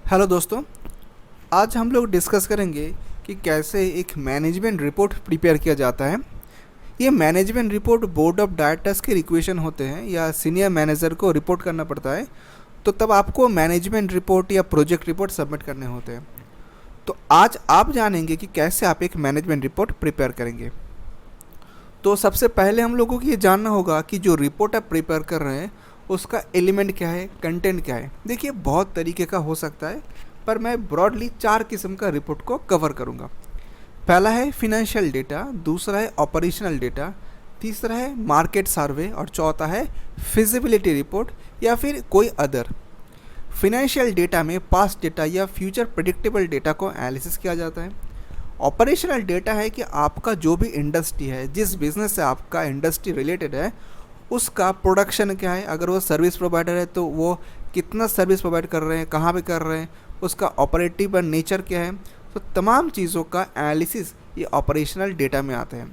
Hello दोस्तों। आज हम लोग डिस्कस करेंगे कि कैसे एक मैनेजमेंट रिपोर्ट प्रिपेयर किया जाता है। ये management report board of directors के रिक्वेशन होते हैं या सीनियर मैनेजर को रिपोर्ट करना पड़ता है, तो तब आपको मैनेजमेंट रिपोर्ट या प्रोजेक्ट रिपोर्ट सबमिट करने होते हैं। तो आज आप जानेंगे कि कैसे आप एक मैनेजमेंट रिपोर्ट प्रिपेयर करेंगे। तो सबसे पहले हम लोगों को ये जानना होगा कि जो रिपोर्ट आप प्रिपेयर कर रहे हैं उसका एलिमेंट क्या है, कंटेंट क्या है। देखिए, बहुत तरीके का हो सकता है, पर मैं ब्रॉडली 4 किस्म का रिपोर्ट को कवर करूँगा। पहला है फिनेंशियल डेटा, दूसरा है ऑपरेशनल डेटा, तीसरा है मार्केट सर्वे और चौथा है फिजिबिलिटी रिपोर्ट या फिर कोई अदर। फिनेंशियल डेटा में पास्ट डेटा या फ्यूचर प्रेडिक्टेबल डेटा को एनालिसिस किया जाता है। ऑपरेशनल डेटा है कि आपका जो भी इंडस्ट्री है, जिस बिज़नेस से आपका इंडस्ट्री रिलेटेड है, उसका प्रोडक्शन क्या है। अगर वो सर्विस प्रोवाइडर है तो वो कितना सर्विस प्रोवाइड कर रहे हैं, कहाँ पे कर रहे हैं, उसका ऑपरेटिव नेचर क्या है। तो तमाम चीज़ों का एनालिसिस ये ऑपरेशनल डेटा में आता है।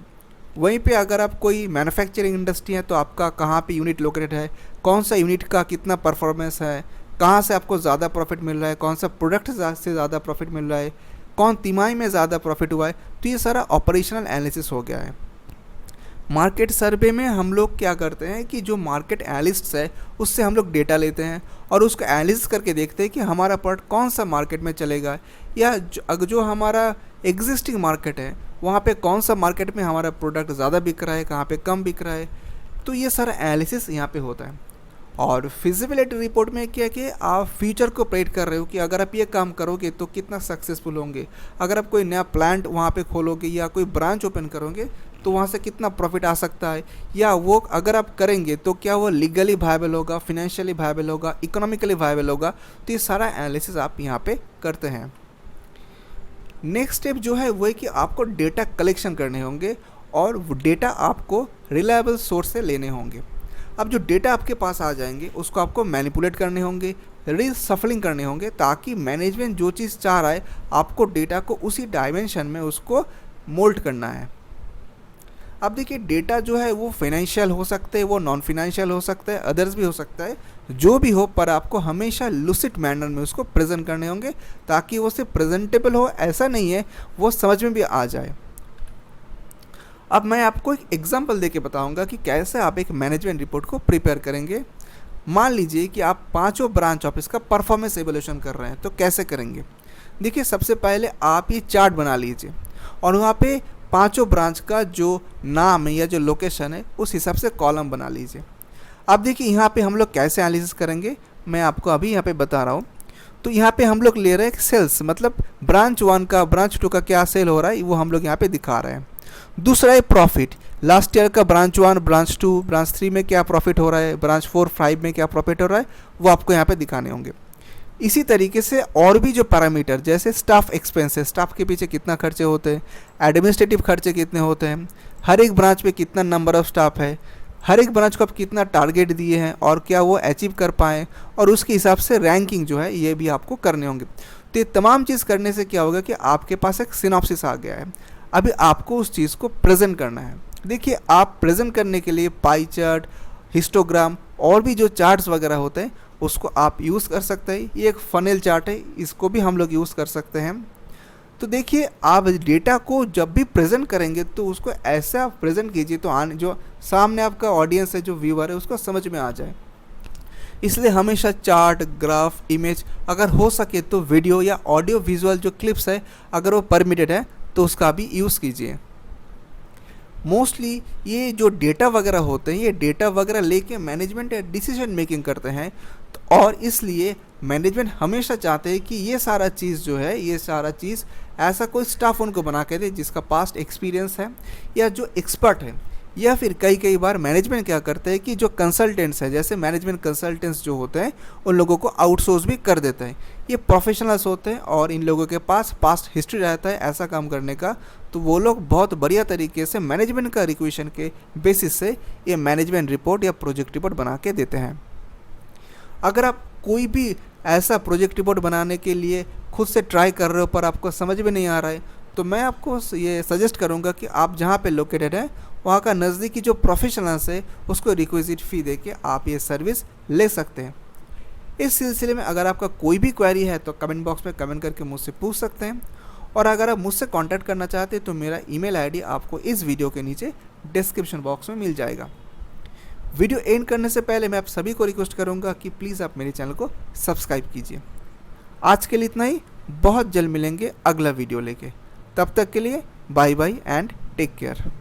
वहीं पे अगर आप कोई मैन्युफैक्चरिंग इंडस्ट्री है तो आपका कहाँ पे यूनिट लोकेटेड है, कौन सा यूनिट का कितना परफॉर्मेंस है, कहाँ से आपको ज़्यादा प्रॉफिट मिल रहा है, कौन सा प्रोडक्ट से ज़्यादा प्रॉफिट मिल रहा है, कौन तिमाही में ज़्यादा प्रॉफिट हुआ है। तो ये सारा ऑपरेशनल एनालिसिस हो गया है। मार्केट सर्वे में हम लोग क्या करते हैं कि जो मार्केट एनालिस्ट है उससे हम लोग डेटा लेते हैं और उसको एनालिसिस करके देखते हैं कि हमारा प्रोडक्ट कौन सा मार्केट में चलेगा, या जो हमारा एग्जिस्टिंग मार्केट है वहाँ पे कौन सा मार्केट में हमारा प्रोडक्ट ज़्यादा बिक रहा है, कहाँ पे कम बिक रहा है। तो ये सारा एनालिसिस यहाँ पे होता है। और फिजिबिलिटी रिपोर्ट में क्या कि आप फ्यूचर को प्रेडिक्ट कर रहे हो कि अगर आप ये काम करोगे तो कितना सक्सेसफुल होंगे। अगर आप कोई नया प्लांट वहाँ पे खोलोगे या कोई ब्रांच ओपन करोगे तो वहाँ से कितना प्रॉफिट आ सकता है, या वो अगर आप करेंगे तो क्या वो लीगली वायबल होगा, फिनेंशियली वायबल होगा, इकोनॉमिकली वायबल होगा। तो ये सारा एनालिसिस आप यहाँ पे करते हैं। नेक्स्ट स्टेप जो है वो है कि आपको डेटा कलेक्शन करने होंगे और वो डेटा आपको रिलायबल सोर्स से लेने होंगे। अब जो डेटा आपके पास आ जाएंगे उसको आपको मैनिपुलेट करने होंगे, रीसफलिंग करने होंगे, ताकि मैनेजमेंट जो चीज़ चाह रहा है आपको डेटा को उसी डायमेंशन में उसको मोल्ड करना है। अब देखिए, डेटा जो है वो फाइनेंशियल हो सकते हैं, वो नॉन फाइनेंशियल हो सकता है, अदर्स भी हो सकता है, जो भी हो, पर आपको हमेशा लुसिड मैनर में उसको प्रेजेंट करने होंगे ताकि वो सिर्फ प्रेजेंटेबल हो, ऐसा नहीं है, वो समझ में भी आ जाए। अब मैं आपको एक एग्जांपल देके बताऊंगा कि कैसे आप एक मैनेजमेंट रिपोर्ट को प्रिपेयर करेंगे। मान लीजिए कि आप 5 ब्रांच ऑफिस का परफॉर्मेंस एवोल्यूशन कर रहे हैं, तो कैसे करेंगे। देखिए, सबसे पहले आप ये चार्ट बना लीजिए और वहाँ पे 5 ब्रांच का जो नाम है या जो लोकेशन है उस हिसाब से कॉलम बना लीजिए। अब देखिए, यहाँ पे हम लोग कैसे एनालिसिस करेंगे, मैं आपको अभी यहाँ पे बता रहा हूँ। तो यहाँ पे हम लोग ले रहे हैं सेल्स, मतलब ब्रांच 1 का ब्रांच 2 का क्या सेल हो रहा है वो हम लोग यहाँ पे दिखा रहे हैं। दूसरा है प्रॉफिट, लास्ट ईयर का ब्रांच 1, ब्रांच 2, ब्रांच 3 में क्या प्रॉफिट हो रहा है, ब्रांच 4, 5 में क्या प्रॉफिट हो रहा है, वो आपको यहाँ पे दिखाने होंगे। इसी तरीके से और भी जो पैरामीटर, जैसे स्टाफ एक्सपेंसेस, स्टाफ के पीछे कितना खर्चे होते हैं, एडमिनिस्ट्रेटिव खर्चे कितने होते हैं, हर एक ब्रांच पे कितना नंबर ऑफ स्टाफ है, हर एक ब्रांच को आप कितना टारगेट दिए हैं और क्या वो अचीव कर पाएँ, और उसके हिसाब से रैंकिंग जो है ये भी आपको करने होंगे। तो ये तमाम चीज़ करने से क्या होगा कि आपके पास एक सिनॉप्सिस आ गया है। अभी आपको उस चीज़ को प्रेजेंट करना है। देखिए, आप प्रेजेंट करने के लिए पाई चार्ट, हिस्टोग्राम और भी जो चार्ट्स वगैरह होते हैं उसको आप यूज़ कर सकते हैं। ये एक फनेल चार्ट है, इसको भी हम लोग यूज़ कर सकते हैं। तो देखिए, आप डेटा को जब भी प्रेजेंट करेंगे तो उसको ऐसा प्रेजेंट कीजिए तो जो सामने आपका ऑडियंस है, जो व्यूअर है, उसको समझ में आ जाए। इसलिए हमेशा चार्ट, ग्राफ, इमेज, अगर हो सके तो वीडियो या ऑडियो विजुअल जो क्लिप्स है, अगर वो परमिटेड है तो उसका भी यूज़ कीजिए। मोस्टली ये जो डेटा वगैरह होते हैं, ये डेटा वगैरह लेके मैनेजमेंट डिसीजन मेकिंग करते हैं, तो और इसलिए मैनेजमेंट हमेशा चाहते हैं कि ये सारा चीज़ जो है, ये सारा चीज़ ऐसा कोई स्टाफ उनको बना के दे जिसका पास्ट एक्सपीरियंस है या जो एक्सपर्ट है। या फिर कई बार मैनेजमेंट क्या करते हैं कि जो कंसल्टेंट्स हैं, जैसे मैनेजमेंट कंसल्टेंट्स जो होते हैं, उन लोगों को आउटसोर्स भी कर देते हैं। ये प्रोफेशनल्स होते हैं और इन लोगों के पास पास्ट हिस्ट्री रहता है ऐसा काम करने का, तो वो लोग बहुत बढ़िया तरीके से मैनेजमेंट का रिक्वेशन के बेसिस से ये मैनेजमेंट रिपोर्ट या प्रोजेक्ट रिपोर्ट बना के देते हैं। अगर आप कोई भी ऐसा प्रोजेक्ट रिपोर्ट बनाने के लिए खुद से ट्राई कर रहे हो पर आपको समझ में नहीं आ रहा है, तो मैं आपको ये सजेस्ट करूँगा कि आप जहाँ पे लोकेटेड है वहाँ का नज़दीकी जो प्रोफेशनल्स है उसको रिक्विजिट फ़ी दे के आप ये सर्विस ले सकते हैं। इस सिलसिले में अगर आपका कोई भी क्वेरी है तो कमेंट बॉक्स में कमेंट करके मुझसे पूछ सकते हैं, और अगर आप मुझसे कांटेक्ट करना चाहते हैं तो मेरा ईमेल आईडी आपको इस वीडियो के नीचे डिस्क्रिप्शन बॉक्स में मिल जाएगा। वीडियो एंड करने से पहले मैं आप सभी को रिक्वेस्ट करूंगा कि प्लीज़ आप मेरे चैनल को सब्सक्राइब कीजिए। आज के लिए इतना ही, बहुत जल्द मिलेंगे अगला वीडियो लेके। तब तक के लिए bye bye and take care.